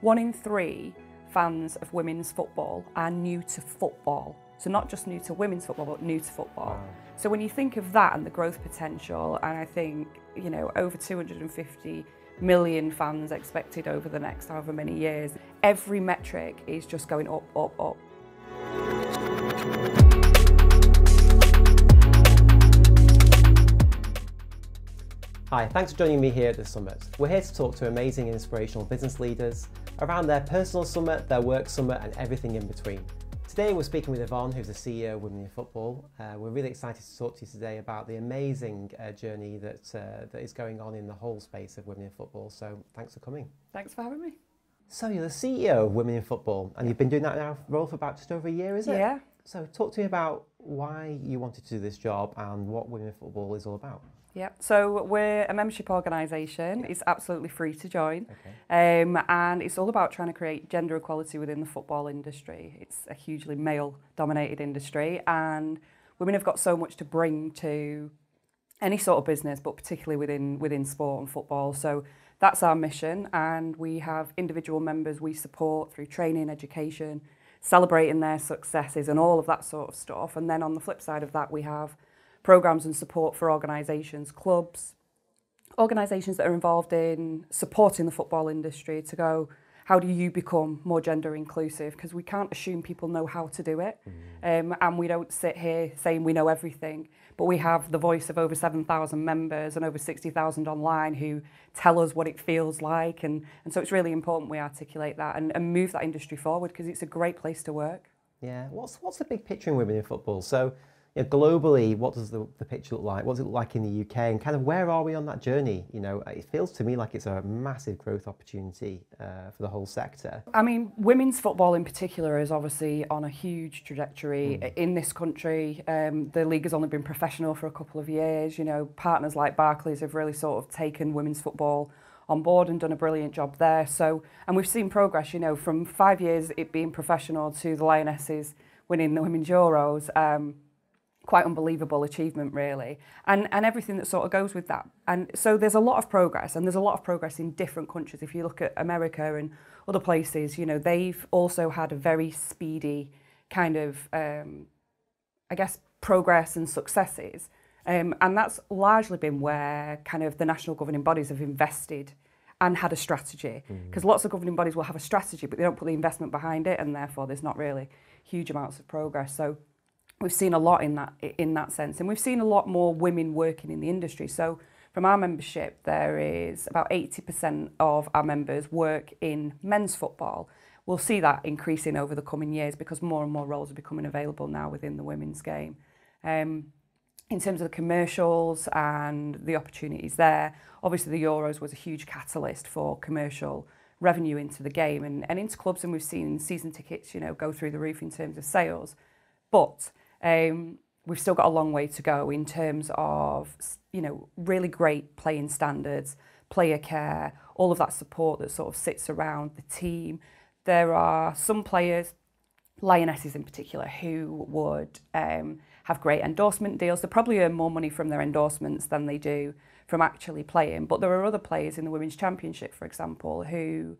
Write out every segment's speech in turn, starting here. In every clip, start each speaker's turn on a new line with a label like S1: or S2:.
S1: 1 in 3 fans of women's football are new to football. So not just new to women's football, but new to football.
S2: Wow.
S1: So when you think of that and the growth potential, and I think, you know, over 250 million fans expected over the next however many years, every metric is just going up, up, up.
S2: Hi, thanks for joining me here at the Summit. We're here to talk to amazing inspirational business leaders around their personal summit, their work summit and everything in between. Today we're speaking with Yvonne, who's the CEO of Women in Football. We're really excited to talk to you today about the amazing journey that is going on in the whole space of Women in Football. So thanks for coming.
S1: Thanks for having me.
S2: So you're the CEO of Women in Football and you've been doing that now role for about just over a year, is it?
S1: Yeah.
S2: So talk to me about why you wanted to do this job and what Women in Football is all about.
S1: Yeah, so we're a membership organisation. It's absolutely free to join.
S2: Okay.
S1: And it's all about trying to create gender equality within the football industry. It's a hugely male-dominated industry, and women have got so much to bring to any sort of business, but particularly within sport and football. So that's our mission, and we have individual members we support through training, education, celebrating their successes and all of that sort of stuff. And then on the flip side of that, we have programs and support for organisations, clubs, organisations that are involved in supporting the football industry to go, how do you become more gender inclusive? Because we can't assume people know how to do it. And we don't sit here saying we know everything, but we have the voice of over 7,000 members and over 60,000 online who tell us what it feels like. And so it's really important we articulate that and move that industry forward, because it's a great place to work.
S2: Yeah, what's the big picture in Women in Football? So, you know, globally, what does the picture look like? What does it look like in the UK? And kind of where are we on that journey? You know, it feels to me like it's a massive growth opportunity for the whole sector.
S1: I mean, women's football in particular is obviously on a huge trajectory in this country. The league has only been professional for a couple of years. You know, partners like Barclays have really sort of taken women's football on board and done a brilliant job there. So, and we've seen progress, you know, from 5 years it being professional to the Lionesses winning the Women's Euros. Quite unbelievable achievement, really, and everything that sort of goes with that. And so there's a lot of progress, and there's a lot of progress in different countries. If you look at America and other places, you know, they've also had a very speedy kind of, I guess, progress and successes. And that's largely been where kind of the national governing bodies have invested and had a strategy. Because lots of governing bodies will have a strategy, but they don't put the investment behind it, and therefore there's not really huge amounts of progress. So we've seen a lot in that sense, and we've seen a lot more women working in the industry. So from our membership, there is about 80% of our members work in men's football. We'll see that increasing over the coming years because more and more roles are becoming available now within the women's game. In terms of the commercials and the opportunities there, obviously the Euros was a huge catalyst for commercial revenue into the game and into clubs, and we've seen season tickets, you know, go through the roof in terms of sales. But we've still got a long way to go in terms of, you know, really great playing standards, player care, all of that support that sort of sits around the team. There are some players, Lionesses in particular, who would have great endorsement deals. They probably earn more money from their endorsements than they do from actually playing. But there are other players in the Women's Championship, for example, who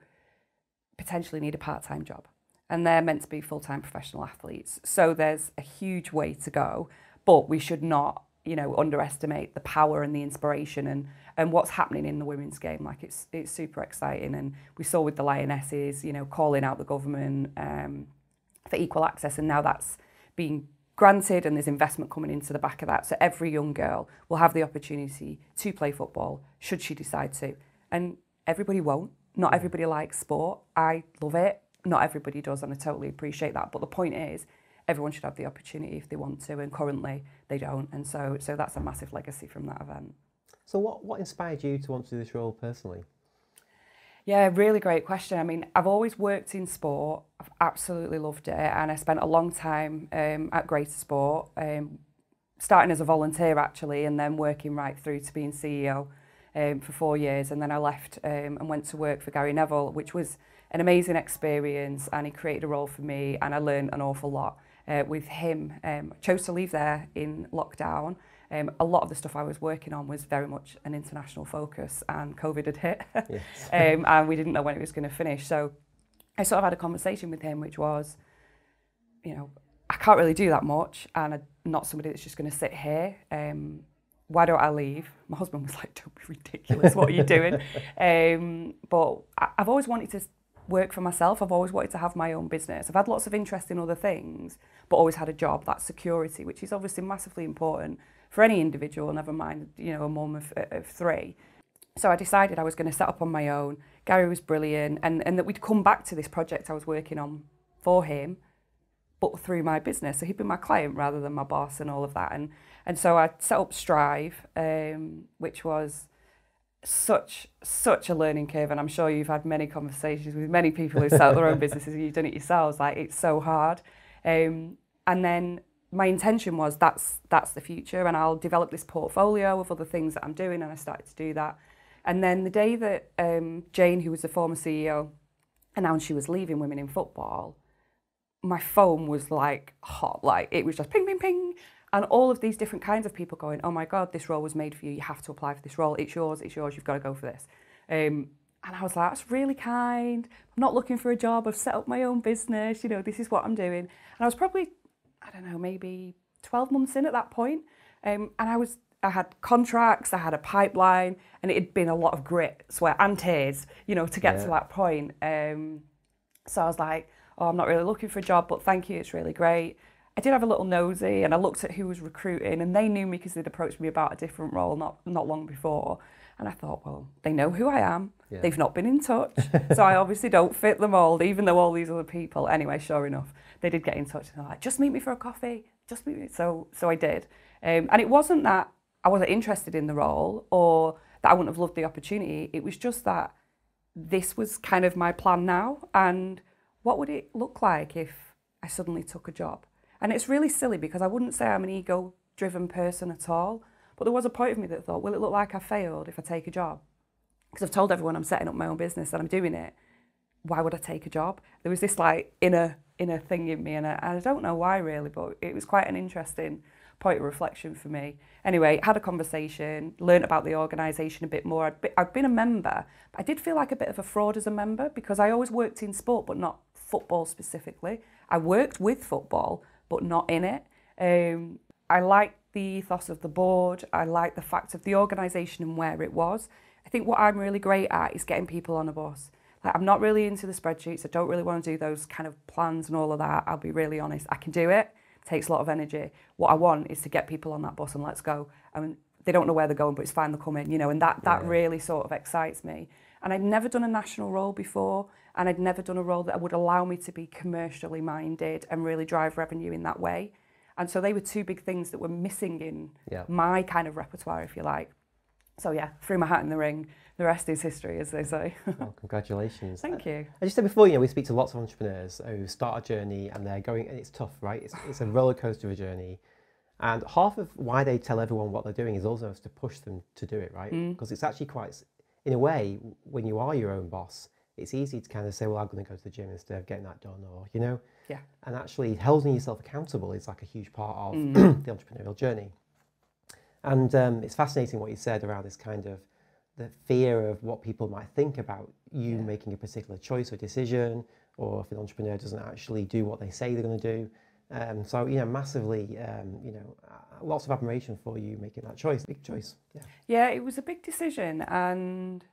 S1: potentially need a part-time job. And they're meant to be full-time professional athletes. So there's a huge way to go, but we should not, you know, underestimate the power and the inspiration and what's happening in the women's game. Like it's super exciting. And we saw with the Lionesses, you know, calling out the government for equal access, and now that's being granted and there's investment coming into the back of that. So every young girl will have the opportunity to play football, should she decide to. And everybody won't. Not everybody likes sport. I love it. Not everybody does, and I totally appreciate that. But the point is, everyone should have the opportunity if they want to, and currently they don't. And so that's a massive legacy from that event.
S2: So what inspired you to want to do this role personally?
S1: Yeah, really great question. I mean, I've always worked in sport. I've absolutely loved it, and I spent a long time at Greater Sport, starting as a volunteer actually, and then working right through to being CEO for 4 years. And then I left and went to work for Gary Neville, which was an amazing experience, and he created a role for me, and I learned an awful lot with him. I chose to leave there in lockdown A lot of the stuff I was working on was very much an international focus, and COVID had hit.
S2: Yes.
S1: And we didn't know when it was going to finish. So I sort of had a conversation with him, which was, you know, I can't really do that much, and I'm not somebody that's just going to sit here. Why don't I leave? My husband was like, don't be ridiculous, what are you doing? But I've always wanted to work for myself. I've always wanted to have my own business. I've had lots of interest in other things, but always had a job, that security, which is obviously massively important for any individual, never mind, you know, a mum of 3. So I decided I was going to set up on my own. Gary was brilliant, and that we'd come back to this project I was working on for him, but through my business. So he'd be my client rather than my boss and all of that. And so I set up Strive, which was such a learning curve. And I'm sure you've had many conversations with many people who set up their own businesses and you've done it yourselves. Like, it's so hard. And then my intention was that's the future, and I'll develop this portfolio of other things that I'm doing. And I started to do that. And then the day that Jane, who was the former CEO, announced she was leaving Women in Football, my phone was like hot, like it was just ping, ping, ping. And all of these different kinds of people going, oh my God, this role was made for you. You have to apply for this role. It's yours, you've got to go for this. And I was like, that's really kind. I'm not looking for a job. I've set up my own business. You know, this is what I'm doing. And I was probably, I don't know, maybe 12 months in at that point. And I had contracts, I had a pipeline, and it had been a lot of grit, sweat and tears, you know, to get to that point. So I was like, oh, I'm not really looking for a job, but thank you, it's really great. I did have a little nosy, and I looked at who was recruiting, and they knew me because they'd approached me about a different role not long before. And I thought, well, they know who I am. Yeah. They've not been in touch. So I obviously don't fit the mould, even though all these other people. Anyway, sure enough, they did get in touch. And they're like, just meet me for a coffee. Just meet me. So I did. And it wasn't that I wasn't interested in the role or that I wouldn't have loved the opportunity. It was just that this was kind of my plan now. And what would it look like if I suddenly took a job? And it's really silly because I wouldn't say I'm an ego-driven person at all. But there was a point of me that thought, will it look like I failed if I take a job? Because I've told everyone I'm setting up my own business and I'm doing it. Why would I take a job? There was this like inner thing in me, and I don't know why really, but it was quite an interesting point of reflection for me. Anyway, had a conversation, learned about the organisation a bit more. I'd been a member, but I did feel like a bit of a fraud as a member because I always worked in sport, but not football specifically. I worked with football, but not in it. I liked the ethos of the board. I liked the fact of the organisation and where it was. I think what I'm really great at is getting people on a bus. Like, I'm not really into the spreadsheets. I don't really want to do those kind of plans and all of that. I'll be really honest. I can do it. It takes a lot of energy. What I want is to get people on that bus and let's go. I mean, they don't know where they're going, but it's fine, they're coming, you know, and that really sort of excites me. And I'd never done a national role before, and I'd never done a role that would allow me to be commercially minded and really drive revenue in that way. And so they were two big things that were missing in my kind of repertoire, if you like. So yeah, threw my hat in the ring. The rest is history, as they say.
S2: Well, congratulations.
S1: Thank you.
S2: As you said before, you know, we speak to lots of entrepreneurs who start a journey and they're going, and it's tough, right? It's a roller coaster of a journey. And half of why they tell everyone what they're doing is also to push them to do it, right? Because it's actually quite, in a way, when you are your own boss, it's easy to kind of say, well, I'm going to go to the gym instead of getting that done, or, you know? Yeah. And actually holding yourself accountable is like a huge part of the entrepreneurial journey. And it's fascinating what you said around this kind of the fear of what people might think about you making a particular choice or decision, or if an entrepreneur doesn't actually do what they say they're going to do. So, you know, massively, you know, lots of admiration for you making that choice, big choice.
S1: Yeah, it was a big decision. And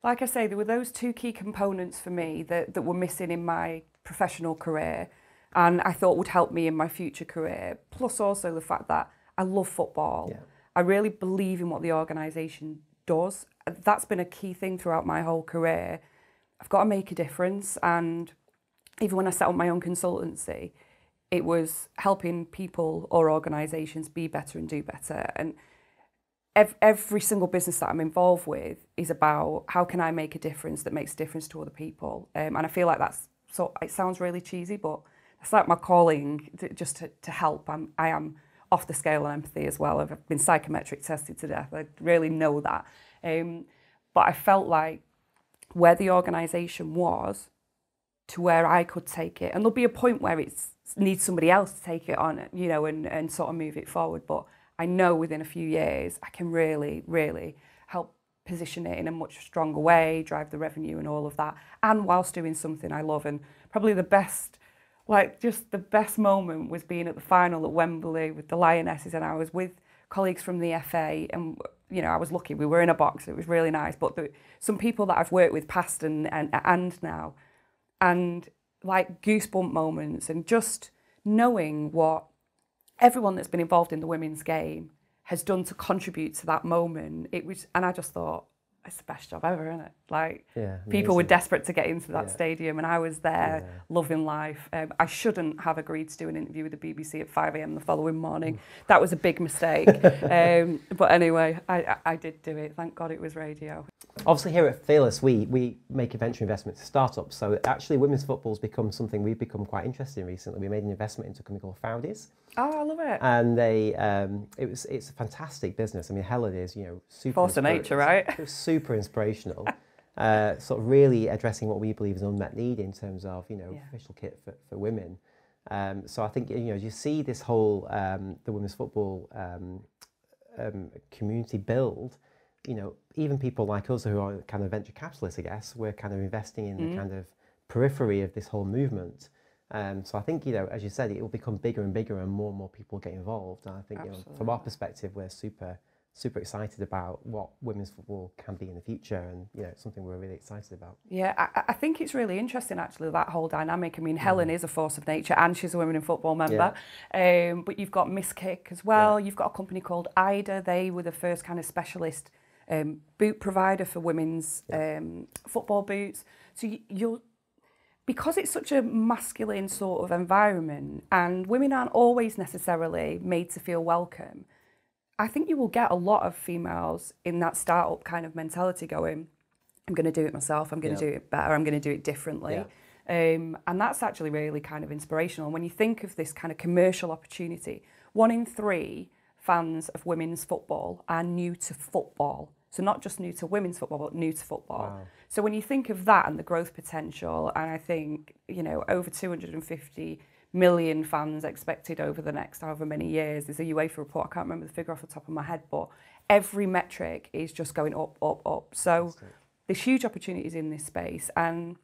S1: like I say, there were those two key components for me that were missing in my professional career and I thought would help me in my future career. Plus also the fact that I love football. Yeah. I really believe in what the organisation does. That's been a key thing throughout my whole career. I've got to make a difference. And even when I set up my own consultancy, it was helping people or organisations be better and do better. And every single business that I'm involved with is about how can I make a difference that makes a difference to other people. And I feel like it sounds really cheesy, but it's like my calling to help. I am off the scale on empathy as well. I've been psychometric tested to death. I really know that. But I felt like where the organisation was to where I could take it, and there'll be a point where it needs somebody else to take it on, you know, and sort of move it forward. But I know within a few years I can really, really help position it in a much stronger way, drive the revenue and all of that, and whilst doing something I love. And probably the best, like just the best moment was being at the final at Wembley with the Lionesses, and I was with colleagues from the FA, and you know, I was lucky, we were in a box, it was really nice, but some people that I've worked with past and now, and like goosebump moments, and just knowing what everyone that's been involved in the women's game has done to contribute to that moment. It was, and I just thought, it's the best job ever, isn't it? Like, people were desperate to get into that stadium, and I was there loving life. I shouldn't have agreed to do an interview with the BBC at 5 a.m. the following morning. That was a big mistake. But anyway, I did do it. Thank God it was radio.
S2: Obviously here at Fearless, we make venture investments to startups. So actually women's football's become something we've become quite interested in recently. We made an investment into a company called Foundies.
S1: Oh, I love it.
S2: And it's a fantastic business. I mean, Helen is, you know, super
S1: force of nature, right?
S2: It was super inspirational. Sort of really addressing what we believe is an unmet need in terms of, you know, official kit for women. So I think, you know, you see this whole the women's football community build. You know, even people like us who are kind of venture capitalists, I guess, we're kind of investing in the kind of periphery of this whole movement. So I think, you know, as you said, it will become bigger and bigger and more people get involved. And I think, you know, from our perspective, we're super excited about what women's football can be in the future, and, you know, it's something we're really excited about.
S1: Yeah, I think it's really interesting, actually, that whole dynamic. I mean, Helen is a force of nature, and she's a Women in Football member. But you've got Miss Kick as well. You've got a company called Ida. They were the first kind of specialist boot provider for women's football boots. So you'll, because it's such a masculine sort of environment, and women aren't always necessarily made to feel welcome, I think you will get a lot of females in that startup kind of mentality going, I'm going to do it myself, I'm going to do it better, I'm going to do it differently. And that's actually really kind of inspirational. When you think of this kind of commercial opportunity, 1 in 3 fans of women's football are new to football. So not just new to women's football, but new to football. Wow. So when you think of that and the growth potential, and I think, you know, over 250 million fans expected over the next however many years. There's a UEFA report, I can't remember the figure off the top of my head, but every metric is just going up, up, up. So there's huge opportunities in this space. And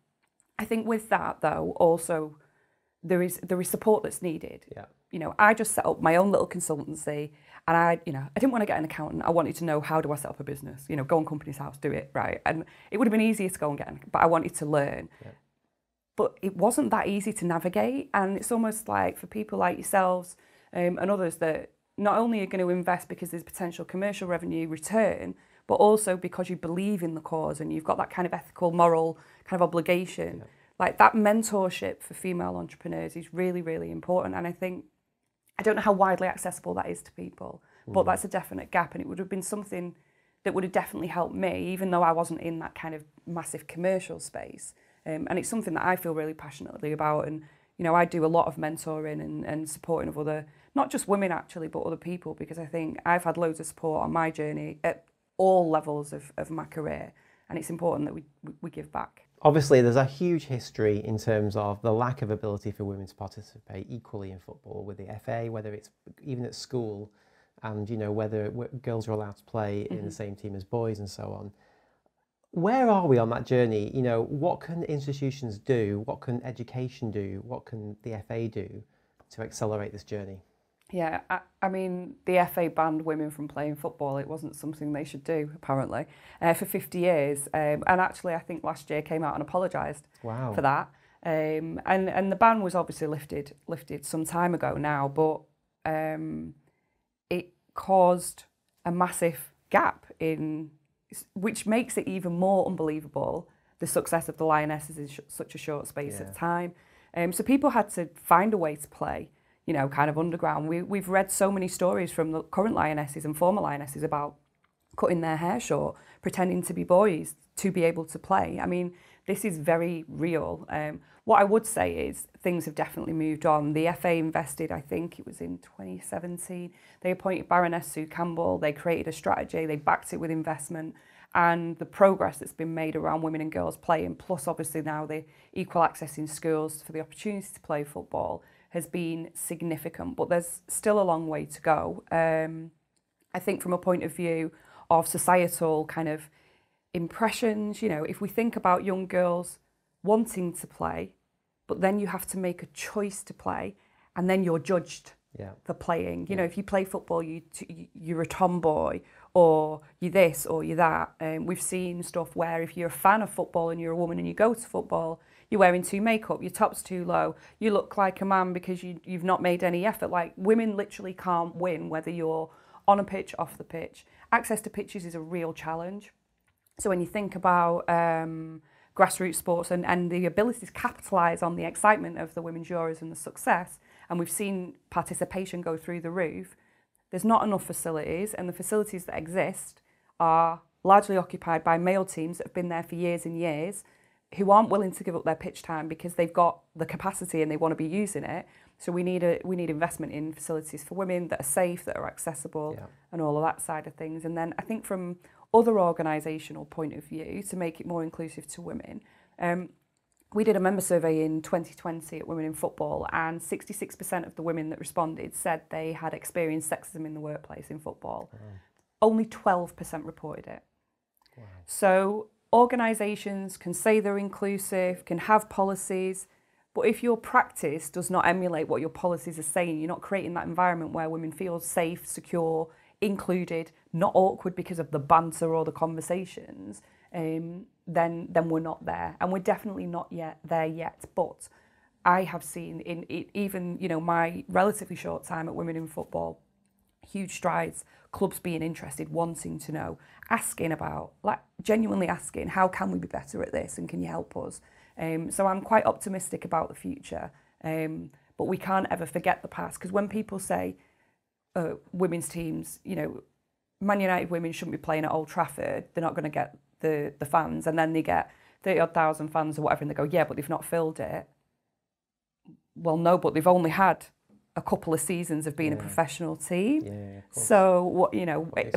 S1: I think with that, though, also there is support that's needed. You know, I just set up my own little consultancy, and I didn't want to get an accountant. I wanted to know, how do I set up a business? You know, go on Companies House, do it, right? And it would have been easier to go and get but I wanted to learn. But it wasn't that easy to navigate, and it's almost like for people like yourselves and others that not only are going to invest because there's potential commercial revenue return, but also because you believe in the cause and you've got that kind of ethical, moral kind of obligation. Like that mentorship for female entrepreneurs is really, really important. And I think, I don't know how widely accessible that is to people, but that's a definite gap, and it would have been something that would have definitely helped me, even though I wasn't in that kind of massive commercial space. And it's something that I feel really passionately about. And, you know, I do a lot of mentoring and supporting of other, not just women actually, but other people, because I think I've had loads of support on my journey at all levels of my career. And it's important that we give back.
S2: Obviously, there's a huge history in terms of the lack of ability for women to participate equally in football with the FA, whether it's even at school, and, you know, whether girls are allowed to play in the same team as boys and so on. Where are we on that journey? You know, what can institutions do? What can education do? What can the FA do to accelerate this journey?
S1: Yeah, I mean, the FA banned women from playing football. It wasn't something they should do, apparently, for 50 years. And actually, I think last year came out and apologised for that. And the ban was obviously lifted some time ago now, but it caused a massive gap in, which makes it even more unbelievable, the success of the Lionesses in such a short space of time. So people had to find a way to play, you know, kind of underground. We've read so many stories from the current Lionesses and former Lionesses about cutting their hair short, pretending to be boys to be able to play. I mean, this is very real. What I would say is things have definitely moved on. The FA invested, I think it was in 2017. They appointed Baroness Sue Campbell. They created a strategy. They backed it with investment. And the progress that's been made around women and girls playing, plus obviously now the equal access in schools for the opportunity to play football, has been significant. But there's still a long way to go. I think from a point of view of societal kind of impressions, if we think about young girls wanting to play, but then you have to make a choice to play, and then you're judged for playing. If you play football, you're a tomboy, or you're this, or you're that. We've seen stuff where if you're a fan of football and you're a woman and you go to football, you're wearing too makeup, your top's too low, you look like a man because you've not made any effort. Like, women literally can't win whether you're on a pitch, off the pitch. Access to pitches is a real challenge. So when you think about grassroots sports and the ability to capitalise on the excitement of the women's Euros and the success, and we've seen participation go through the roof, there's not enough facilities, and the facilities that exist are largely occupied by male teams that have been there for years and years, who aren't willing to give up their pitch time because they've got the capacity and they want to be using it. So we need investment in facilities for women that are safe, that are accessible, and all of that side of things. And then I think from other organisational point of view, to make it more inclusive to women, we did a member survey in 2020 at Women in Football, and 66% of the women that responded said they had experienced sexism in the workplace in football. Wow. Only 12% reported it. Wow. So organisations can say they're inclusive, can have policies, but if your practice does not emulate what your policies are saying, you're not creating that environment where women feel safe, secure, included, not awkward because of the banter or the conversations, then we're not there. And we're definitely not there yet. But I have seen in even, my relatively short time at Women in Football, huge strides, clubs being interested, wanting to know, asking about, like genuinely asking, how can we be better at this and can you help us? So I'm quite optimistic about the future, but we can't ever forget the past, because when people say women's teams, Man United women shouldn't be playing at Old Trafford, they're not going to get the fans, and then they get 30-odd thousand fans or whatever, and they go, yeah, but they've not filled it. Well, no, but they've only had a couple of seasons of being a professional team. Yeah, so what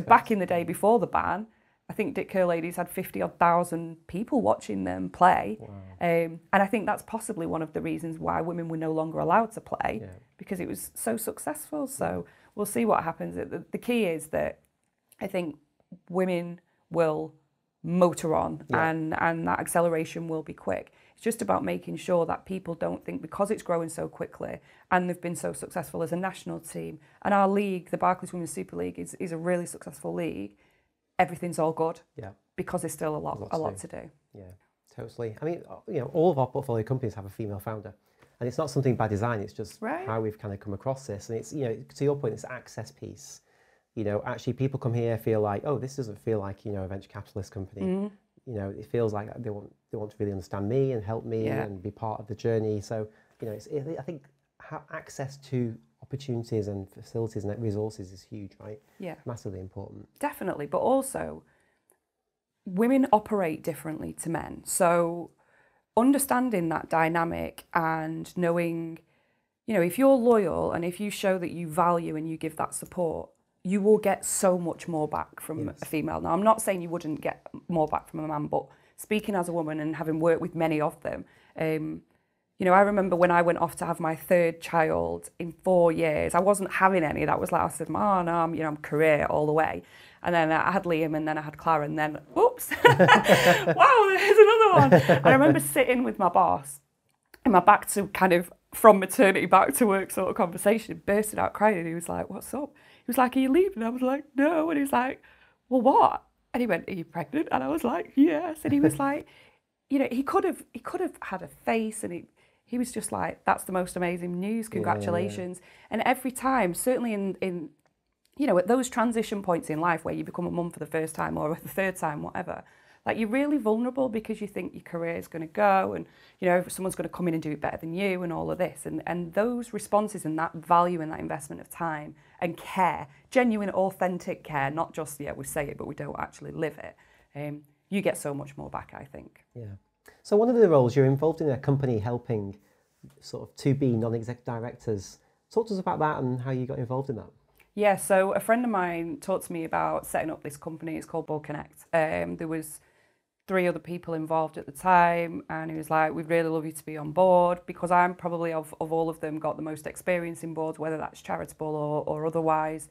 S1: back in the day before the ban, I think Dick Kerr ladies had 50-odd thousand people watching them play. Wow. And I think that's possibly one of the reasons why women were no longer allowed to play, because it was so successful. So we'll see what happens. The key is that I think women will motor on, and that acceleration will be quick. It's just about making sure that people don't think, because it's growing so quickly and they've been so successful as a national team, and our league, the Barclays Women's Super League, is a really successful league, everything's all good, because there's still a lot to do. Yeah,
S2: totally. I mean, all of our portfolio companies have a female founder, and it's not something by design, it's just how we've kind of come across this. And it's, to your point, it's access piece. Actually people come here, feel like, oh, this doesn't feel like, a venture capitalist company. It feels like they want to really understand me and help me and be part of the journey. So, I think access to opportunities and facilities and resources is huge, right? Yeah. Massively important.
S1: Definitely. But also, women operate differently to men. So understanding that dynamic and knowing, if you're loyal and if you show that you value and you give that support, you will get so much more back from a female. Now, I'm not saying you wouldn't get more back from a man, but speaking as a woman and having worked with many of them, I remember when I went off to have my third child in 4 years, I wasn't having any. That was like, I said, oh no, I'm career all the way. And then I had Liam, and then I had Clara, and then, oops, wow, there's another one. And I remember sitting with my boss, and my back to kind of from maternity back to work sort of conversation, bursted out crying, and he was like, what's up? He was like, are you leaving? I was like, no. And he was like, well, what? And he went, are you pregnant? And I was like, yes. And he was like, he could have had a face, and he was just like, that's the most amazing news, congratulations. And every time, certainly in at those transition points in life where you become a mum for the first time or the third time, whatever, like you're really vulnerable because you think your career is going to go, and someone's going to come in and do it better than you, and all of this, and those responses and that value and that investment of time and care, genuine, authentic care, not just we say it but we don't actually live it. You get so much more back, I think.
S2: Yeah. So one of the roles, you're involved in a company helping sort of to be non-exec directors. Talk to us about that and how you got involved in that.
S1: Yeah, so a friend of mine talked to me about setting up this company. It's called Board Connect. There was 3 other people involved at the time, and he was like, we'd really love you to be on board, because I'm probably of all of them got the most experience in boards, whether that's charitable or otherwise.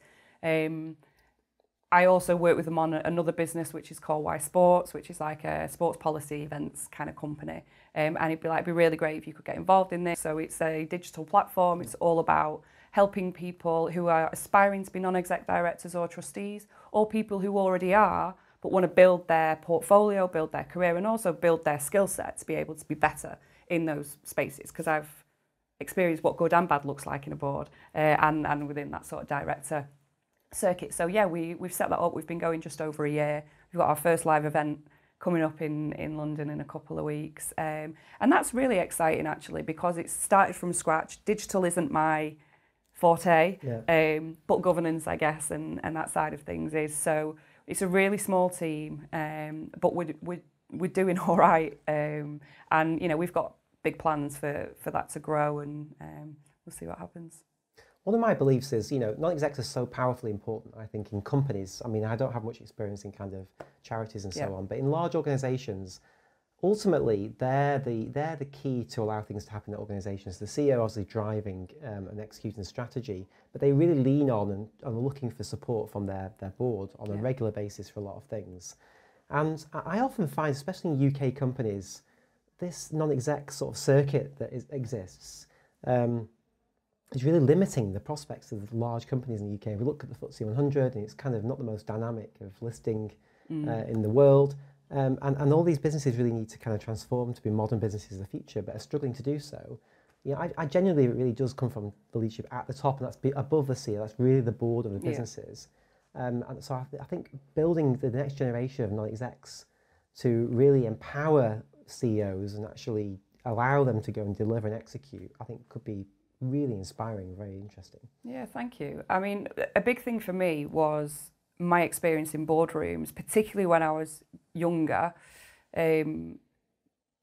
S1: I also work with them on another business which is called Y Sports, which is like a sports policy events kind of company. And it'd be really great if you could get involved in this. So it's a digital platform. It's all about helping people who are aspiring to be non-exec directors or trustees, or people who already are, but want to build their portfolio, build their career, and also build their skill set to be able to be better in those spaces. Because I've experienced what good and bad looks like in a board and within that sort of director circuit. So yeah, we've set that up. We've been going just over a year. We've got our first live event coming up in London in a couple of weeks. And that's really exciting actually, because it's started from scratch. Digital isn't my forte, but governance, I guess, and that side of things is. So it's a really small team, but we're doing all right. And you know, we've got big plans for that to grow, and we'll see what happens.
S2: One of my beliefs is, you know, non-execs are so powerfully important, I think, in companies. I mean, I don't have much experience in kind of charities and so on, but in large organisations, ultimately, they're the key to allow things to happen in organisations. The CEO obviously driving and executing the strategy, but they really lean on and are looking for support from their board on a regular basis for a lot of things. And I often find, especially in UK companies, this non-exec sort of circuit that exists is really limiting the prospects of large companies in the UK. We look at the FTSE 100, and it's kind of not the most dynamic of listing in the world. And all these businesses really need to kind of transform to be modern businesses of the future, but are struggling to do so. You know, I genuinely, it really does come from the leadership at the top, and that's above the CEO. That's really the board of the businesses. And so I think building the next generation of non-execs to really empower CEOs and actually allow them to go and deliver and execute, I think could be really inspiring, very interesting.
S1: Yeah, thank you. I mean, a big thing for me was my experience in boardrooms, particularly when I was younger,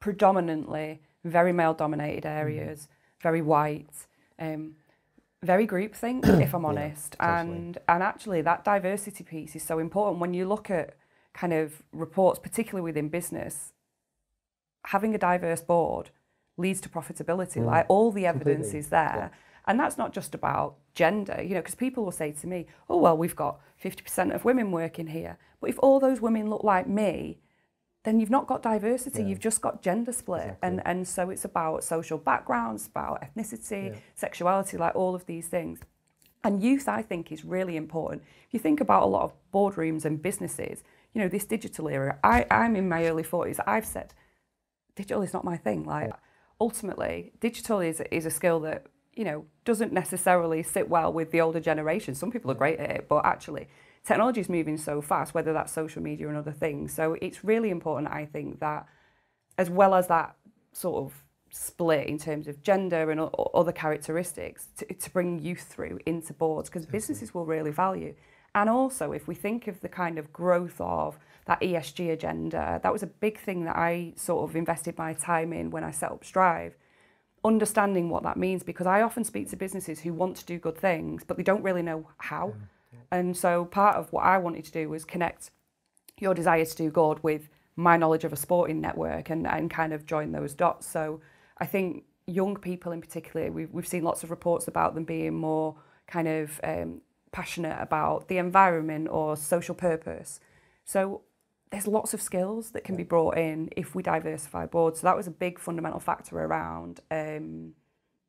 S1: predominantly very male-dominated areas, very white, very groupthink, if I'm honest. And actually that diversity piece is so important. When you look at kind of reports, particularly within business, having a diverse board leads to profitability. Like, all the evidence is there. And that's not just about gender, you know, because people will say to me, oh, well, we've got 50% of women working here. But if all those women look like me, then you've not got diversity, you've just got gender split. And so it's about social backgrounds, about ethnicity, sexuality, like all of these things. And youth, I think, is really important. If you think about a lot of boardrooms and businesses, you know, this digital era, I'm in my early 40s, I've said, digital is not my thing. Like, ultimately, digital is a skill that, you know, doesn't necessarily sit well with the older generation. Some people are great at it, but actually technology is moving so fast, whether that's social media and other things. So it's really important, I think, that as well as that sort of split in terms of gender and other characteristics, to bring youth through into boards, because businesses will really value. And also, if we think of the kind of growth of that ESG agenda, that was a big thing that I sort of invested my time in when I set up Strive, understanding what that means, because I often speak to businesses who want to do good things, but they don't really know how. And so part of what I wanted to do was connect your desire to do good with my knowledge of a sporting network and kind of join those dots. So I think young people in particular, we've seen lots of reports about them being more kind of passionate about the environment or social purpose. So there's lots of skills that can be brought in if we diversify boards. So that was a big fundamental factor around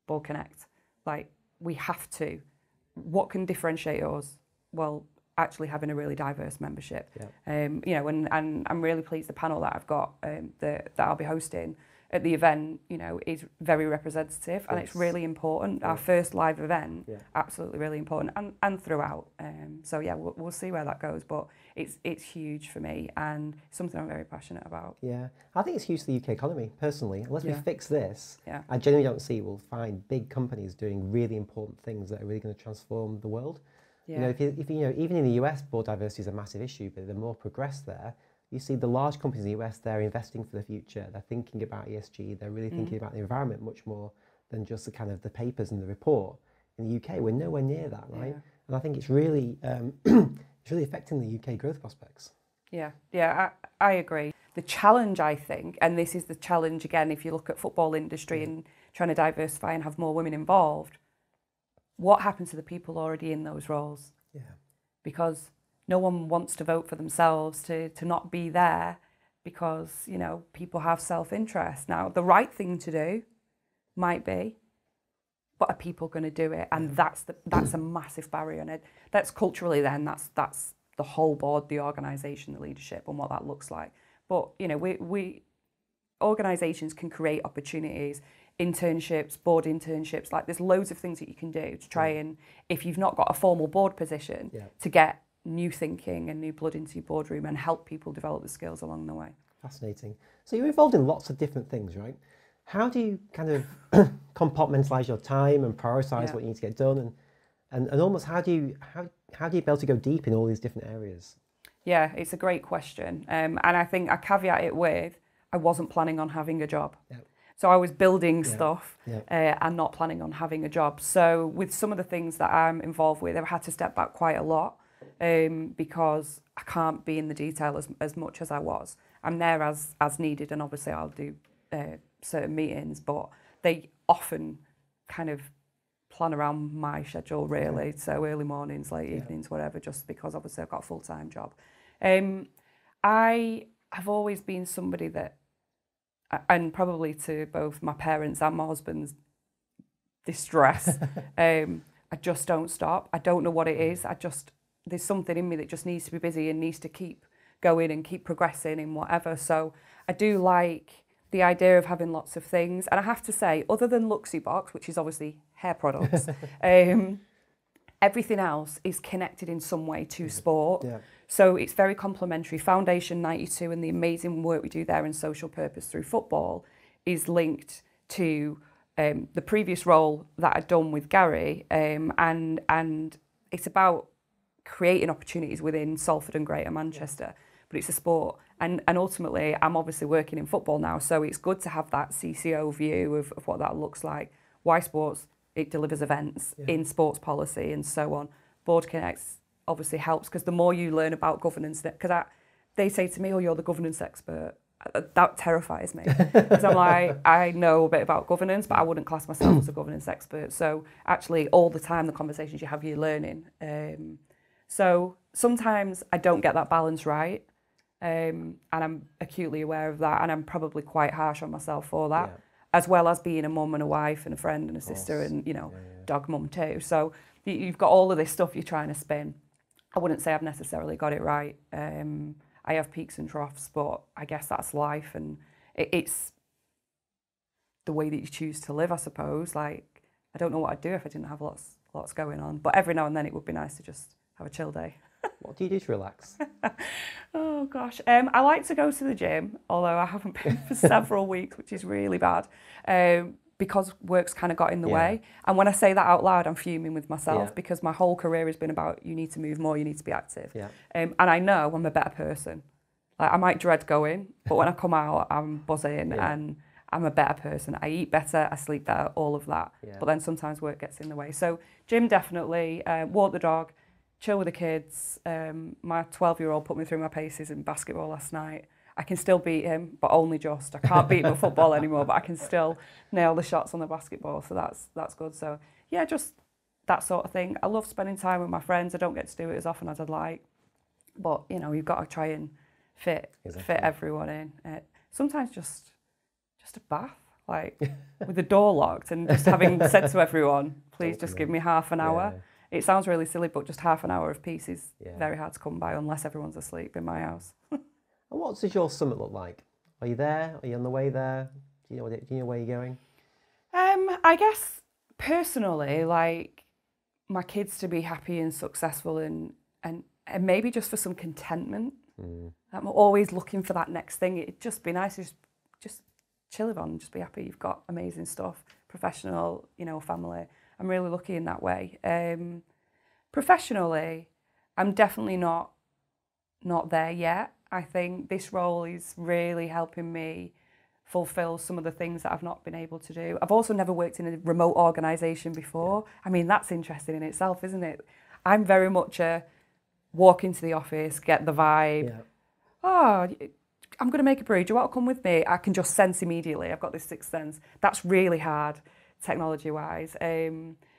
S1: Board Connect. Like, we have to. What can differentiate us? Well, actually having a really diverse membership. You know, and I'm really pleased the panel that I've got that I'll be hosting at the event, you know, is very representative, and it's really important. Our first live event, absolutely really important, and throughout. So yeah, we'll see where that goes, but it's huge for me and something I'm very passionate about.
S2: Yeah, I think it's huge to the UK economy, personally. Unless we fix this, I genuinely don't see we'll find big companies doing really important things that are really going to transform the world. You know, if you know, even in the US, board diversity is a massive issue, but the more progressed there, you see the large companies in the US, they're investing for the future. They're thinking about ESG. They're really thinking about the environment much more than just the kind of the papers and the report. In the UK, we're nowhere near that, right? And I think it's really, it's really affecting the UK growth prospects.
S1: Yeah, I agree. The challenge, I think, and this is the challenge again, if you look at football industry and trying to diversify and have more women involved, what happens to the people already in those roles? Because no one wants to vote for themselves to not be there because, you know, people have self-interest. Now, the right thing to do might be, but are people going to do it? And that's a massive barrier. And that's culturally then, that's the whole board, the organisation, the leadership and what that looks like. But, you know, we organisations can create opportunities, internships, board internships, like there's loads of things that you can do to try and, if you've not got a formal board position, to get new thinking and new blood into your boardroom and help people develop the skills along the way.
S2: Fascinating. So you're involved in lots of different things, right? How do you kind of compartmentalise your time and prioritise what you need to get done, and almost how do you be able to go deep in all these different areas?
S1: Yeah, it's a great question, and I think I caveat it with I wasn't planning on having a job. So I was building stuff and not planning on having a job. So with some of the things that I'm involved with, I've had to step back quite a lot because I can't be in the detail as much as I was. I'm there as needed, and obviously I'll do certain meetings, but they often kind of plan around my schedule really. So early mornings, late evenings, whatever, just because obviously I've got a full-time job. I have always been somebody that, and probably to both my parents and my husband's distress, I just don't stop. I don't know what it is. There's something in me that just needs to be busy and needs to keep going and keep progressing in whatever. So I do like the idea of having lots of things. And I have to say, other than Luxy Box, which is obviously hair products, everything else is connected in some way to sport. So it's very complementary. Foundation 92 and the amazing work we do there in social purpose through football is linked to the previous role that I'd done with Gary, and it's about creating opportunities within Salford and Greater Manchester, but it's a sport. And ultimately, I'm obviously working in football now, so it's good to have that CCO view of what that looks like. Why Sports, it delivers events in sports policy and so on. Board Connects obviously helps because the more you learn about governance, because they say to me, oh, you're the governance expert. That terrifies me because I'm like, I know a bit about governance, but I wouldn't class myself as a governance expert. So actually all the time, the conversations you have, you're learning. So sometimes I don't get that balance right. And I'm acutely aware of that. And I'm probably quite harsh on myself for that, as well as being a mum and a wife and a friend and a sister and, you know, dog mum too. So you've got all of this stuff you're trying to spin. I wouldn't say I've necessarily got it right. I have peaks and troughs, but I guess that's life, and it's the way that you choose to live, I suppose. Like, I don't know what I'd do if I didn't have lots going on, but every now and then it would be nice to just have a chill day.
S2: What do you do to relax?
S1: Oh gosh, I like to go to the gym, although I haven't been for several weeks, which is really bad. Because work's kind of got in the way. And when I say that out loud, I'm fuming with myself because my whole career has been about you need to move more, you need to be active. And I know I'm a better person. Like, I might dread going, but when I come out, I'm buzzing and I'm a better person. I eat better, I sleep better, all of that. But then sometimes work gets in the way. So gym definitely, walk the dog, chill with the kids. My 12-year-old put me through my paces in basketball last night. I can still beat him, but only just. I can't beat him at football anymore, but I can still nail the shots on the basketball, so that's good. So yeah, just that sort of thing. I love spending time with my friends. I don't get to do it as often as I'd like, but you know, you've got to try and fit everyone in. Sometimes just a bath, like with the door locked, and just having said to everyone, please just give me half an hour. It sounds really silly, but just half an hour of peace is very hard to come by unless everyone's asleep in my house.
S2: And what does your summit look like? Are you there? Are you on the way there? Do you know where you're going?
S1: I guess personally, like, my kids to be happy and successful and maybe just for some contentment. I'm always looking for that next thing. It'd just be nice to just chill, Yvonne, and just be happy. You've got amazing stuff, professional, you know, family. I'm really lucky in that way. Professionally, I'm definitely not there yet. I think this role is really helping me fulfill some of the things that I've not been able to do. I've also never worked in a remote organisation before. I mean, that's interesting in itself, isn't it? I'm very much a walk into the office, get the vibe. Oh, I'm going to make a brew. Do you want to come with me? I can just sense immediately. I've got this sixth sense. That's really hard, technology-wise.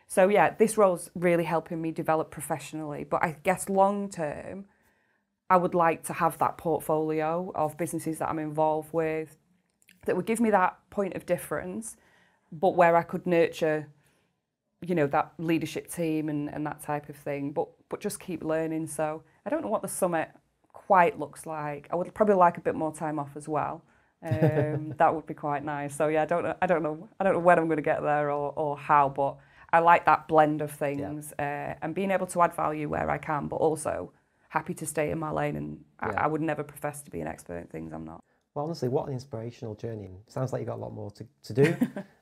S1: So yeah, this role's really helping me develop professionally. But I guess long-term, I would like to have that portfolio of businesses that I'm involved with that would give me that point of difference, but where I could nurture, you know, that leadership team and that type of thing, but just keep learning. So I don't know what the summit quite looks like. I would probably like a bit more time off as well. That would be quite nice. So yeah, I don't know when I'm going to get there or how, but I like that blend of things, and being able to add value where I can, but also happy to stay in my lane. And I would never profess to be an expert in things I'm not.
S2: Well, honestly, what an inspirational journey. Sounds like you've got a lot more to do.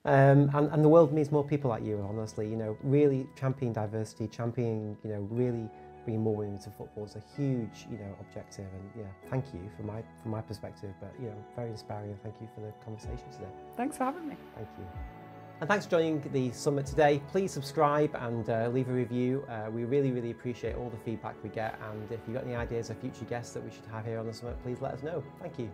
S2: And the world needs more people like you, honestly. You know, really championing diversity, championing, you know, really bringing more women into football is a huge, you know, objective. And yeah, thank you from my perspective. But, you know, very inspiring. And thank you for the conversation today.
S1: Thanks for having me.
S2: Thank you. And thanks for joining the summit today. Please subscribe and leave a review. We really, really appreciate all the feedback we get. And if you've got any ideas of future guests that we should have here on the summit, please let us know. Thank you.